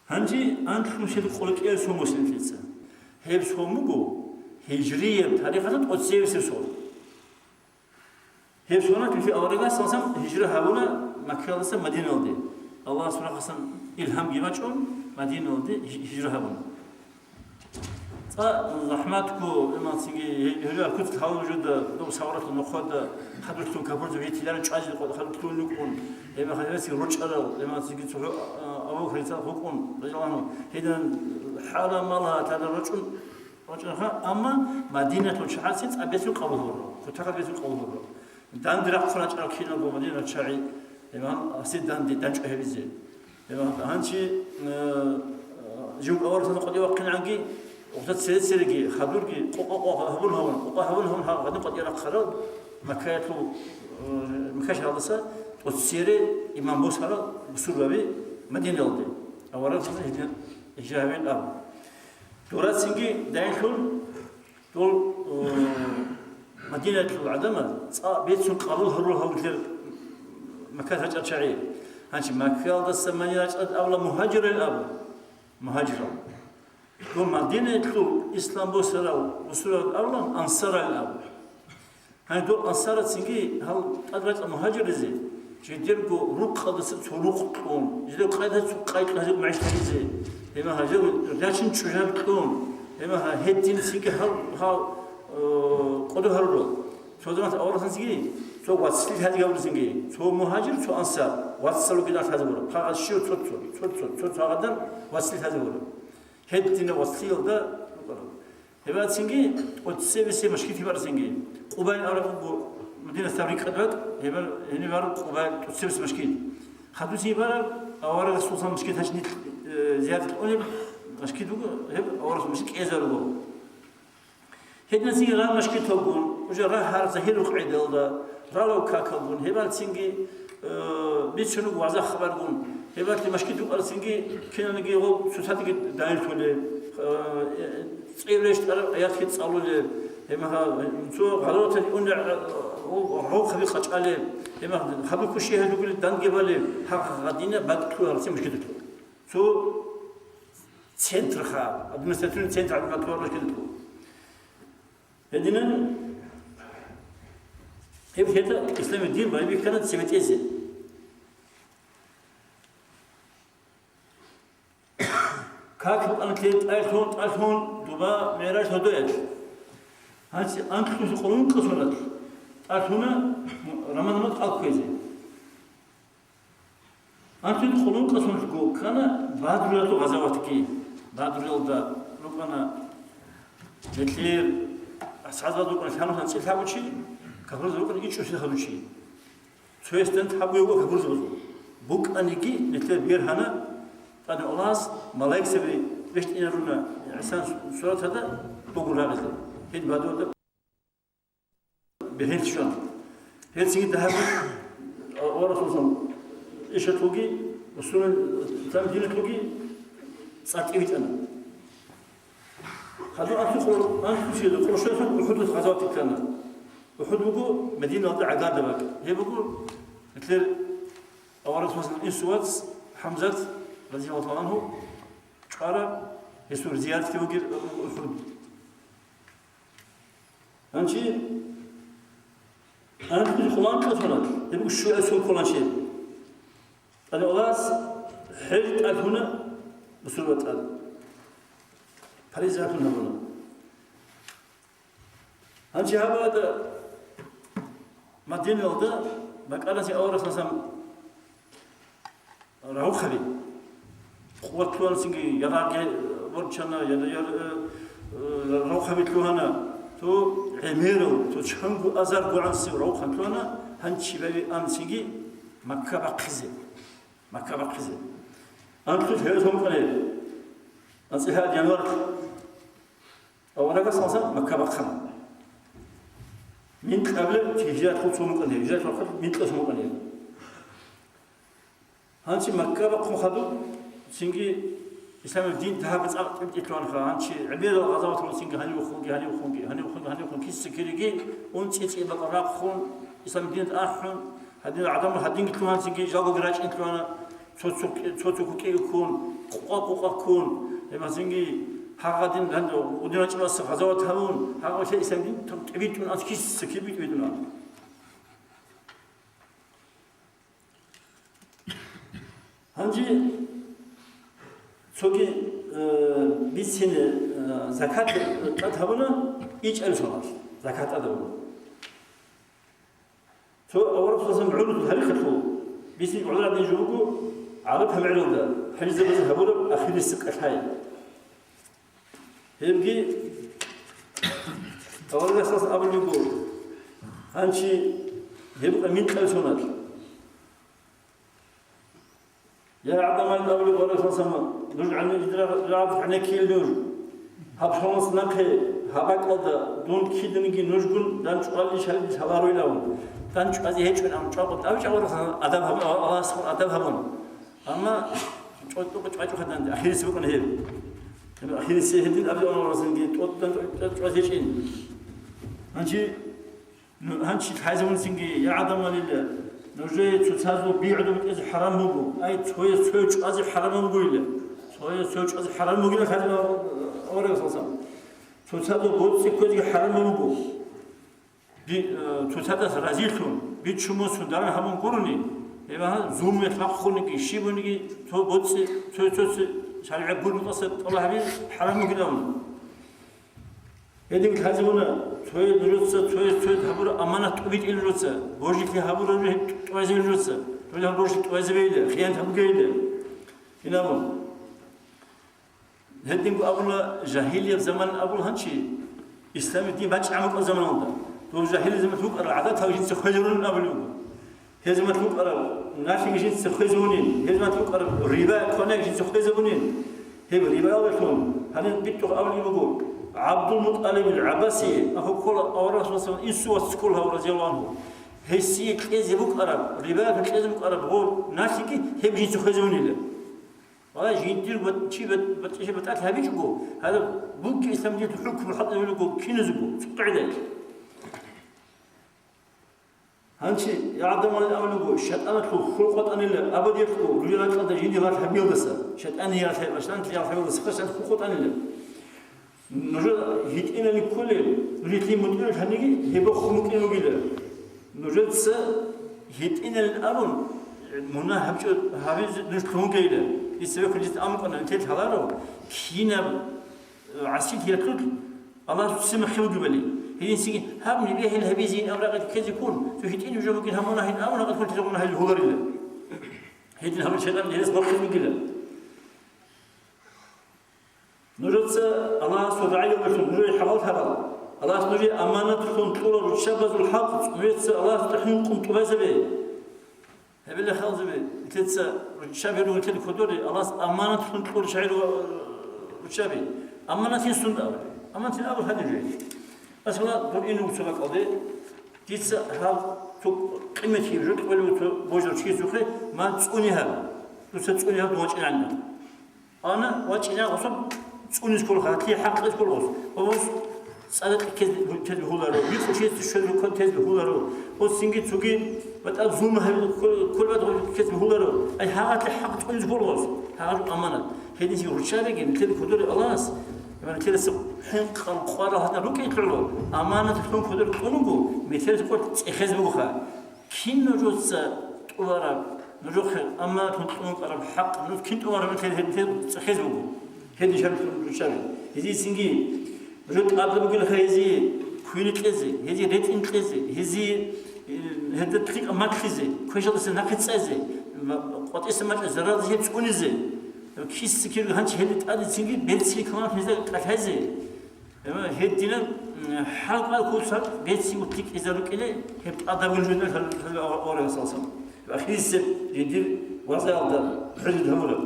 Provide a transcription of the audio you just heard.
هنجي أنت مشيت قولك إيه سو مسلم تلسا هيب سو مجو هجرية تاريخ هذا تقصي سول هيب سونا في أورجا سلسم هجرة هؤلاء مكة لسه مدينة ودي الله سبحانه وتعالى إلهام جمعهم مدينة ودي هجرة هؤلاء زحماتكو لما تيجي هلا كنت تحاول وجود دو سوارات النخود خدتون كبرت في تلان تشاجي خدتون نكون لما خدتي رجال لما تيجي تروح أبو خريطة حكون رجلانه هذا حالة مالها ترى رجل أما مدينة شحاتين أبيتو قبوله فتحت بيتو قبوله دان درق خلاص أكينا بو مدينة شاعي لما أسيد دان شهيزي لما هنشي جو أول سنة قد يوقن عنقي وقت سيرجي خبرجي هبون ها غادي قد يرى خراب مكايتو مكاش هذا سا وتسيري إمام بوسرا بسربي مدينة الدين أولا هنا إجابة الأب دورات سنجي دايخون دول مدينة العدمة بيتسون قالوا هرول كثير مكان هجرشعي هانش مكان ده سمانية أولا مهاجر الأب مهاجر دول مدينة الإسلام بوسرا بسرا أولا أنصار الأب هاي دول أنصار سنجي هل أدرك المهاجر زي جديركو روك خالص سلوك تون جدير قاعدة قاعد هذا معيش زي هما هذا لكن شجاب تون هما هدين سنجي هل قدو هرلو شو زمان أولا سنجي شو واتسل هذا قبل سنجي شو مهاجر شو أنصار واتسلو كده هذا بقول فقط شيء شو هذا واتسل هذا بقول هدين واتسل ده هذا سنجي وتسيب مشكلة في بار سنجي قبائل أعرف مدينة تبريك خدمت هني بار قبائل تسيب مشكلة خدوا سي بار أولا السلطان مشكلة هشني زيادة الأولى مشكلة هب أولا مشكلة إزالة هدنا سنجي راه مشكلة تقول وجا راه هار زهير وقعد هذا راه لو كاكبون هبال سنجي بيتشنو وعزا خبر قون هبال مشكلة تقول سنجي كنا نجي هو سوساتي داير تولي صيرش ترى آيات كي تصلوا له هما شو غلط يقول هو خبي خش عليه هما خبي كل شيء هذا كله دان جباله حق غادينا بعد كل هذا مشكلة شو سنتر خا أدمنستراتيون سنتر على المكتوب مشكلة هذينا هذا الإسلام الدين بايبي كانت سمتيزة كاكب أنكليت ألفون دوبا معراج هدوء هاتي أنكليت يقولون قصونات ألفونا رمضان ألقيزي أنكليت يقولون قصونات جو كان بعد رياض غزواتكي بعد رياض ربنا مثل أسعد ربنا فهمنا نسيل ثابت شيء كفر ربنا يجي شو ثابت شيء شو يستند حبوا يبغى كفر ربنا بوك أنيجي مثل بير هنا أنا ألاس ملاك سبي بيشت إن رونا عسان سورة هذا بقول هذا هيد بعده ده بهيل شان هيد سيد ذهب ورسول صلى إيش تلقي وسنة تام دين تلقي صارت إيش أنا هذا أنت شيء كل شيء وحدث غزوات كنا وحد بقول مدينة عقاد بقى هي بقول مثل أورث مثلا إنسوات حمزة رضي الله عنه قال يسور زيادة توجد الحدود أنتي أنا في القرآن كثرت يبغى شو أسوي كل شيء أنا ألاس حلت هنا بسرعة هذا فريزة هنا أنتي هذا مدينة هذا بقى سي أورث مثلا راهو خبي قوة كلون سنجي يراجع ورشنا روح بيتلوهنا تو عميرو تو شنقو أزار قوانسي روح بيتلوهنا هنشي بي أم سنجي مكة بقزة أنا كنت هيرتهم قليل أنسي هاد ينور أولا قصة مكة بقزة من قبل تهجات خلصهم قليل هجات خلص من قسمهم قليل هنشي مكة بقزة خدو سنجي إسلام الدين تهابت أقطع إكران خانشي عبير الغزوات والسنجي هني وخونجي كيس سكريجي ونتيجي بقراق خون إسلام الدين آخون هذين العدم هذين كلهم سنجي جاوا جراج إكران 소소국게 군 꼬꼬꼬꼬군 에마싱기 하가딘 단도 우리나라 집에서 가져와 타면 하가시 이생긴 좀 데비트는 아주 키스 기비트나 한지 저기 미신의 자카트 따타보는 이점소나 자카트 따도 저 어렵어서 물어도 다리고 미신 올라가는 주고 عرب همعلومه حجز بس هبور أخير السكة هاي يبقي أول أساس قبل يقول هنشي يبقى من كالسونات يا عدم الأول يقول أساس ما نرجع نرجع عنا كيل نور هبشونس نقي هباك هذا دون كيد نجي نرجعون دان شغال يشال يسافروا يلاون دان شغال يهيج من أم شغال تابع شغال أدب هم الله سبحانه أدب همون أما شو خدنا أخير سبقنا هيل أخير سهدين أبي أنا راسنجي توت هيجين هنشي حاجون سنجي يا عدم لله نرجع تسازو بيعدو بتأذي حرام مبو أي شوية أزي حرام مبو إلا شوية أزي حرام مبو إلا خدنا أوري وصلنا تسازو بوتسي كذي حرام مبو تسازو رازيلتون بيتشمو سندران همون قرني إذا زوم يتفقون كي شيبون كي تو بوتس تو شارع بول متصل الله حبيب حرام كلام هذيك الحزبنا توي نروتس توي هبور أمانة تبيت إلروتس بوجي في هبور توي زي إلروتس توي هبور توي زي بيله خيانة هم كيله إنهم هذيك أبونا جاهلية زمان أبو هنشي إسلام الدين بعد عمق زمان هذا تو جاهلية زمان توك العادات هاي جنس خيرون أبو هذا ما تلوك أرب نافع جنس خيزونين هذا ما تلوك أرب ربا كونك جنس خيزونين هذا ربا أولهم هذا بيتوه أول يقول عبد المطلب العباسي أهو كل أورث مثلا إسوا سكولها ورضي الله عنه هسي كذا بوك أرب ربا كذا بوك أرب هو نافع كي هذا جنس خيزونين ولا جينتير بتشي بتأكل هذا يجوا هذا بوك إسلام جيت الحكم الحط يقول كنزبو قاعدة هنشي يعدم على الأول يقول شت أنا تقول خلقت أنا لا أبد يقول رجال قد يجيني غير حبيل بس شت أنا يا خير عشان تلي حبيل بس خش أنا خلقت أنا لا نرجع هيت إنا لكل ريت لي مدير هنيجي هبة خمك إنه جيلا نرجع س هيت إنا الأول منا هبج نشكون جيلا يسوي كل جزء أمك أنا نتيت هذا كينا عسيت هي كل الله سمح خير قبلي هي سيجي هابني بيه الهبيزين أمر قد كذا يكون فهيتين يجوا ممكن همونا هين أمر قد كنت تقولنا هاي الهور إلا هيتين هم الشيطان جالس مرخص من كذا نرجع الله سبحانه وتعالى نرجع حلال حلال الله نرجع أمانة كنترول والشباب الحق نرجع الله تحين قمت بزبي هبي اللي خالص بي تنسى الشباب يقول كذا كدوري الله أمانة كنترول شعير والشباب أمانة السنة أمانة الأول هذا جاي بس والله دول إنه سبق قضي جيت هذا تو قيمة يجوك ولا تو بوجر شيء سخري ما تسونيها تسونيها بوجه عندنا أنا وجهنا غصب تسوني كل خاطر كي حق كل غصب وبس صادق كذا هو لارو يخو شيء تشوف كل كذا هو لارو وسينجي تسوقي بتأزوم كل بدو كذا هو لارو أي حاجة حق تسوني كل غصب هذا أمانة هذه شيء رشابة جن كذا كدور الله يعني كذا حين قارة هذا لو كي يطلعوا أمانة تكون كدر كونغو مثل تقول إخذ بوخا كين نجوز تورا نجوخ أما تكون قرب حق نجوز كين تورا مثل إخذ بوخا هذي شرط شرط هذي سنجي نجوز قبل بقول هذي كوين كذي هذي ريت إن كذي هذي هذا تريق ما كذي كويش هذا سناقد سازي قط اسمه زرار هي تكون زي كيس كيلو هنش هدت أدي سنجي بيتسي كمان هذا كهزي هدينا حلقة كوسر بيتسي وتيك إذا ركلي هب أدم الجنة هذا أورا صلصة أخير سب يدير وزع هذا حجد همله